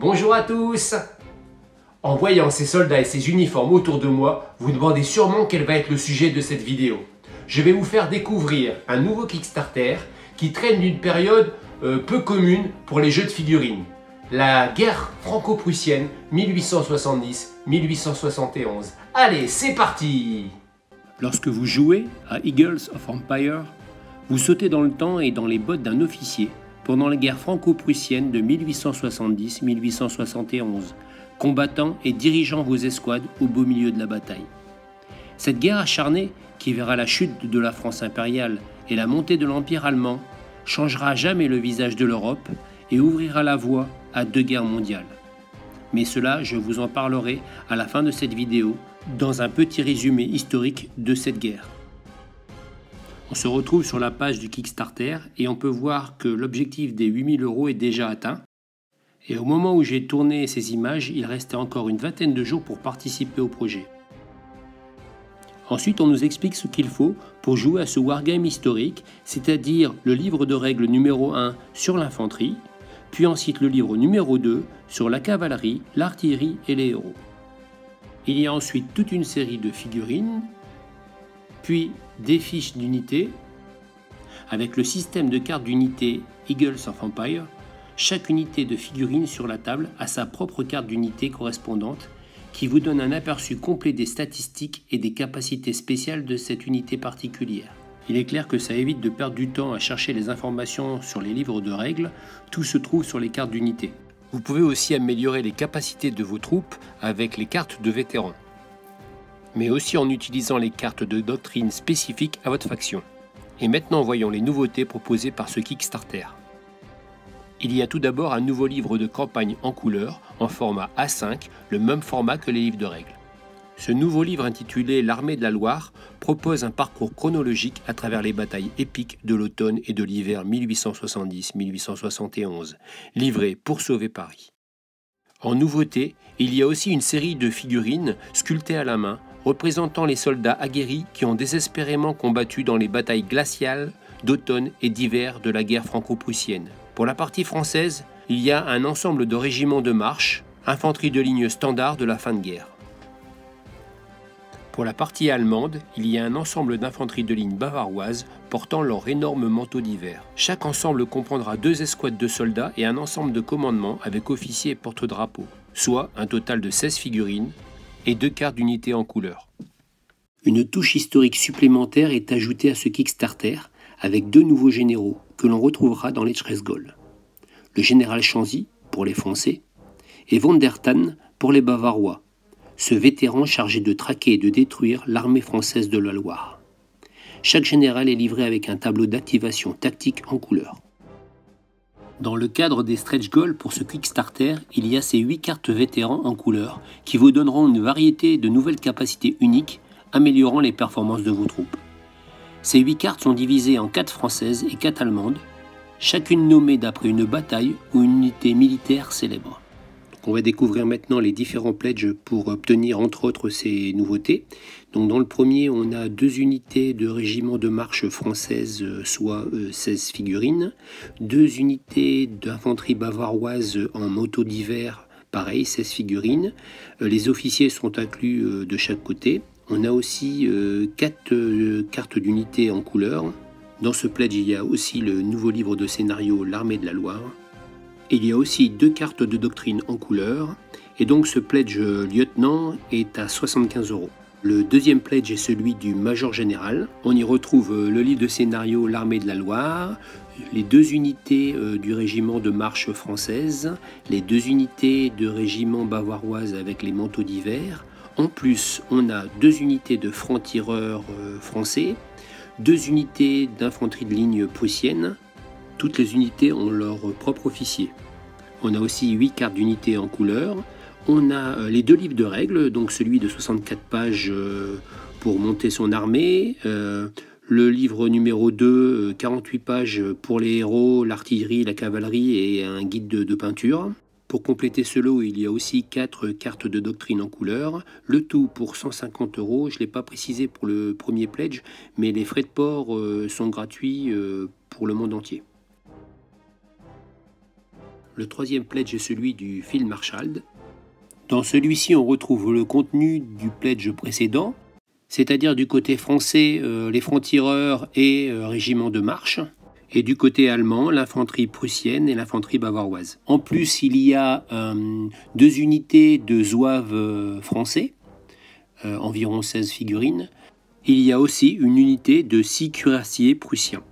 Bonjour à tous! En voyant ces soldats et ces uniformes autour de moi, vous demandez sûrement quel va être le sujet de cette vidéo. Je vais vous faire découvrir un nouveau Kickstarter qui traîne d'une période peu commune pour les jeux de figurines. La guerre franco-prussienne 1870-1871. Allez, c'est parti! Lorsque vous jouez à Eagles of Empire, vous sautez dans le temps et dans les bottes d'un officier pendant la guerre franco-prussienne de 1870-1871, combattant et dirigeant vos escouades au beau milieu de la bataille. Cette guerre acharnée, qui verra la chute de la France impériale et la montée de l'Empire allemand, changera à jamais le visage de l'Europe et ouvrira la voie à 2 guerres mondiales. Mais cela, je vous en parlerai à la fin de cette vidéo, dans un petit résumé historique de cette guerre. On se retrouve sur la page du Kickstarter et on peut voir que l'objectif des 8 000 € est déjà atteint. Et au moment où j'ai tourné ces images, il restait encore une vingtaine de jours pour participer au projet. Ensuite, on nous explique ce qu'il faut pour jouer à ce wargame historique, c'est-à-dire le livre de règles numéro 1 sur l'infanterie, puis ensuite le livre numéro 2 sur la cavalerie, l'artillerie et les héros. Il y a ensuite toute une série de figurines, puis des fiches d'unités. Avec le système de cartes d'unité Eagles of Empire, chaque unité de figurine sur la table a sa propre carte d'unité correspondante qui vous donne un aperçu complet des statistiques et des capacités spéciales de cette unité particulière. Il est clair que ça évite de perdre du temps à chercher les informations sur les livres de règles, tout se trouve sur les cartes d'unité. Vous pouvez aussi améliorer les capacités de vos troupes avec les cartes de vétérans, mais aussi en utilisant les cartes de doctrine spécifiques à votre faction. Et maintenant voyons les nouveautés proposées par ce Kickstarter. Il y a tout d'abord un nouveau livre de campagne en couleur, en format A5, le même format que les livres de règles. Ce nouveau livre intitulé L'Armée de la Loire propose un parcours chronologique à travers les batailles épiques de l'automne et de l'hiver 1870-1871, livré pour sauver Paris. En nouveauté, il y a aussi une série de figurines sculptées à la main, représentant les soldats aguerris qui ont désespérément combattu dans les batailles glaciales d'automne et d'hiver de la guerre franco-prussienne. Pour la partie française, il y a un ensemble de régiments de marche, infanterie de ligne standard de la fin de guerre. Pour la partie allemande, il y a un ensemble d'infanterie de ligne bavaroise portant leur énorme manteau d'hiver. Chaque ensemble comprendra 2 escouades de soldats et un ensemble de commandement avec officiers et porte-drapeaux, soit un total de 16 figurines et 2 cartes d'unité en couleur. Une touche historique supplémentaire est ajoutée à ce Kickstarter avec 2 nouveaux généraux que l'on retrouvera dans l'Etschresgol. Le général Chanzy pour les Français et von der Than pour les Bavarois, ce vétéran chargé de traquer et de détruire l'armée française de la Loire. Chaque général est livré avec un tableau d'activation tactique en couleur. Dans le cadre des stretch goals pour ce Kickstarter, il y a ces 8 cartes vétérans en couleur qui vous donneront une variété de nouvelles capacités uniques, améliorant les performances de vos troupes. Ces 8 cartes sont divisées en 4 françaises et 4 allemandes, chacune nommée d'après une bataille ou une unité militaire célèbre. On va découvrir maintenant les différents pledges pour obtenir entre autres ces nouveautés. Donc dans le premier, on a 2 unités de régiment de marche française, soit 16 figurines, 2 unités d'infanterie bavaroise en moto d'hiver, pareil, 16 figurines. Les officiers sont inclus de chaque côté. On a aussi 4 cartes d'unités en couleur. Dans ce pledge, il y a aussi le nouveau livre de scénario L'Armée de la Loire. Il y a aussi 2 cartes de doctrine en couleur, et donc ce pledge lieutenant est à 75 €. Le deuxième pledge est celui du major général. On y retrouve le livre de scénario L'Armée de la Loire, les 2 unités du régiment de marche française, les 2 unités de régiment bavaroise avec les manteaux d'hiver. En plus, on a 2 unités de francs-tireurs français, 2 unités d'infanterie de ligne prussienne. Toutes les unités ont leur propre officier. On a aussi 8 cartes d'unité en couleur. On a les 2 livres de règles, donc celui de 64 pages pour monter son armée, le livre numéro 2, 48 pages pour les héros, l'artillerie, la cavalerie et un guide de peinture. Pour compléter ce lot, il y a aussi 4 cartes de doctrine en couleur, le tout pour 150 €. Je ne l'ai pas précisé pour le premier pledge, mais les frais de port sont gratuits pour le monde entier. Le troisième pledge est celui du Field Marshal. Dans celui-ci, on retrouve le contenu du pledge précédent, c'est-à-dire du côté français, les francs-tireurs et régiments de marche, et du côté allemand, l'infanterie prussienne et l'infanterie bavaroise. En plus, il y a 2 unités de zouaves français, environ 16 figurines. Il y a aussi une unité de 6 cuirassiers prussiens.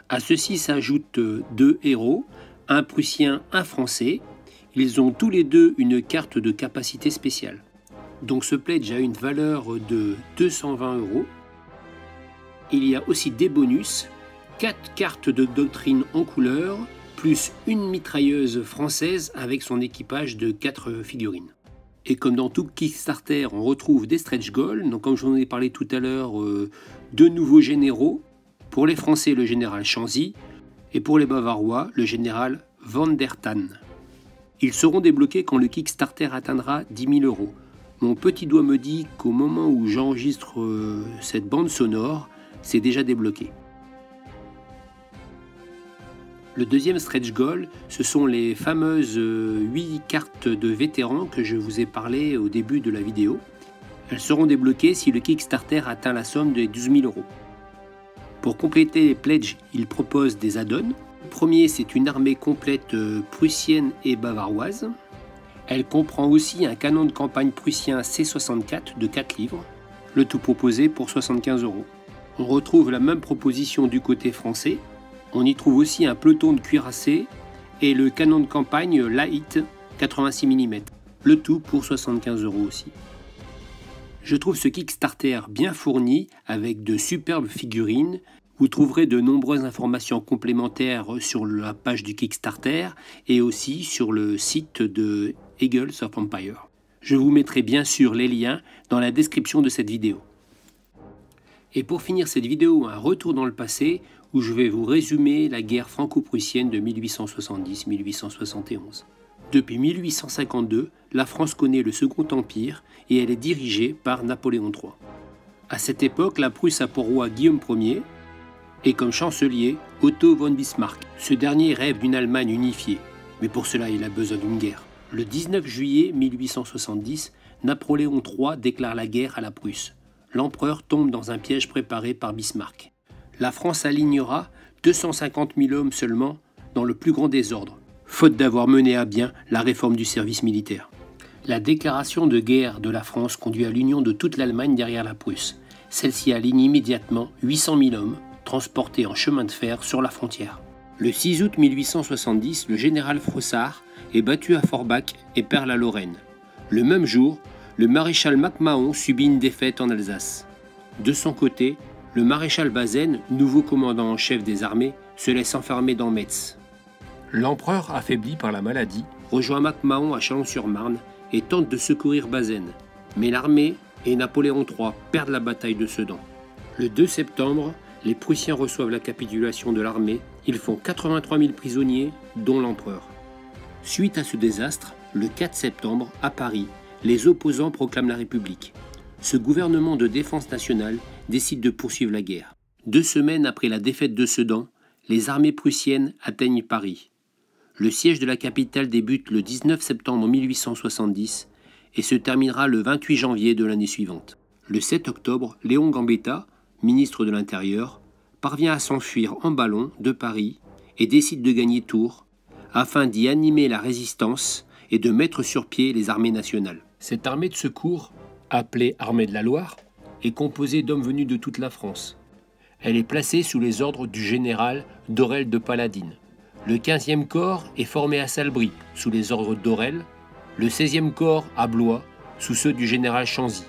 À ceci s'ajoutent 2 héros, un prussien, un français. Ils ont tous les deux une carte de capacité spéciale. Donc ce pledge a une valeur de 220 €. Il y a aussi des bonus, 4 cartes de doctrine en couleur, plus une mitrailleuse française avec son équipage de 4 figurines. Et comme dans tout Kickstarter, on retrouve des stretch goals. Donc comme je vous en ai parlé tout à l'heure, 2 nouveaux généraux. Pour les Français, le général Chanzy, et pour les Bavarois, le général Van der Tann. Ils seront débloqués quand le Kickstarter atteindra 10 000 €. Mon petit doigt me dit qu'au moment où j'enregistre cette bande sonore, c'est déjà débloqué. Le deuxième stretch goal, ce sont les fameuses 8 cartes de vétérans que je vous ai parlé au début de la vidéo. Elles seront débloquées si le Kickstarter atteint la somme de 12 000 €. Pour compléter les pledges, il propose des add-ons. Le premier, c'est une armée complète prussienne et bavaroise. Elle comprend aussi un canon de campagne prussien C64 de 4 livres, le tout proposé pour 75 €. On retrouve la même proposition du côté français. On y trouve aussi un peloton de cuirassés et le canon de campagne Light 86 mm, le tout pour 75 € aussi. Je trouve ce Kickstarter bien fourni avec de superbes figurines. Vous trouverez de nombreuses informations complémentaires sur la page du Kickstarter et aussi sur le site de Eagles of Empire. Je vous mettrai bien sûr les liens dans la description de cette vidéo. Et pour finir cette vidéo, un retour dans le passé où je vais vous résumer la guerre franco-prussienne de 1870-1871. Depuis 1852, la France connaît le Second Empire et elle est dirigée par Napoléon III. À cette époque, la Prusse a pour roi Guillaume Ier et comme chancelier Otto von Bismarck. Ce dernier rêve d'une Allemagne unifiée, mais pour cela il a besoin d'une guerre. Le 19 juillet 1870, Napoléon III déclare la guerre à la Prusse. L'empereur tombe dans un piège préparé par Bismarck. La France alignera 250 000 hommes seulement dans le plus grand désordre, faute d'avoir mené à bien la réforme du service militaire. La déclaration de guerre de la France conduit à l'union de toute l'Allemagne derrière la Prusse. Celle-ci aligne immédiatement 800 000 hommes transportés en chemin de fer sur la frontière. Le 6 août 1870, le général Frossard est battu à Forbach et perd la Lorraine. Le même jour, le maréchal MacMahon subit une défaite en Alsace. De son côté, le maréchal Bazaine, nouveau commandant en chef des armées, se laisse enfermer dans Metz. L'empereur, affaibli par la maladie, rejoint MacMahon à Chalon-sur-Marne et tente de secourir Bazaine. Mais l'armée et Napoléon III perdent la bataille de Sedan. Le 2 septembre, les Prussiens reçoivent la capitulation de l'armée. Ils font 83 000 prisonniers, dont l'empereur. Suite à ce désastre, le 4 septembre, à Paris, les opposants proclament la République. Ce gouvernement de défense nationale décide de poursuivre la guerre. 2 semaines après la défaite de Sedan, les armées prussiennes atteignent Paris. Le siège de la capitale débute le 19 septembre 1870 et se terminera le 28 janvier de l'année suivante. Le 7 octobre, Léon Gambetta, ministre de l'Intérieur, parvient à s'enfuir en ballon de Paris et décide de gagner Tours afin d'y animer la résistance et de mettre sur pied les armées nationales. Cette armée de secours, appelée Armée de la Loire, est composée d'hommes venus de toute la France. Elle est placée sous les ordres du général d'Aurelle de Paladine. Le 15e corps est formé à Salbris, sous les ordres d'Aurelle, le 16e corps à Blois, sous ceux du général Chanzy.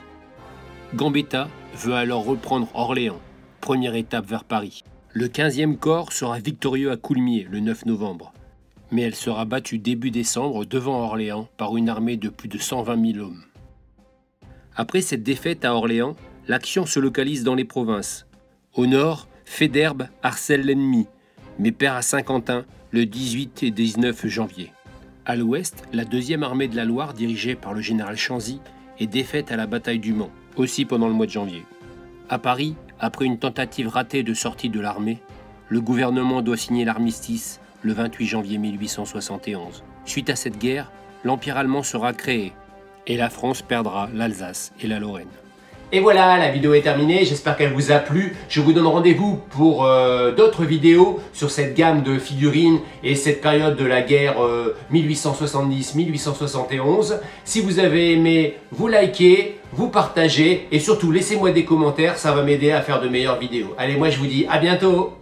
Gambetta veut alors reprendre Orléans, première étape vers Paris. Le 15e corps sera victorieux à Coulmiers le 9 novembre, mais elle sera battue début décembre devant Orléans par une armée de plus de 120 000 hommes. Après cette défaite à Orléans, l'action se localise dans les provinces. Au nord, Féderbe harcèle l'ennemi, mais perd à Saint-Quentin le 18 et 19 janvier. À l'ouest, la 2e armée de la Loire, dirigée par le général Chanzy, est défaite à la bataille du Mans, aussi pendant le mois de janvier. À Paris, après une tentative ratée de sortie de l'armée, le gouvernement doit signer l'armistice le 28 janvier 1871. Suite à cette guerre, l'Empire allemand sera créé et la France perdra l'Alsace et la Lorraine. Et voilà, la vidéo est terminée, j'espère qu'elle vous a plu. Je vous donne rendez-vous pour d'autres vidéos sur cette gamme de figurines et cette période de la guerre 1870-1871. Si vous avez aimé, vous likez, vous partagez et surtout laissez-moi des commentaires, ça va m'aider à faire de meilleures vidéos. Allez, moi je vous dis à bientôt!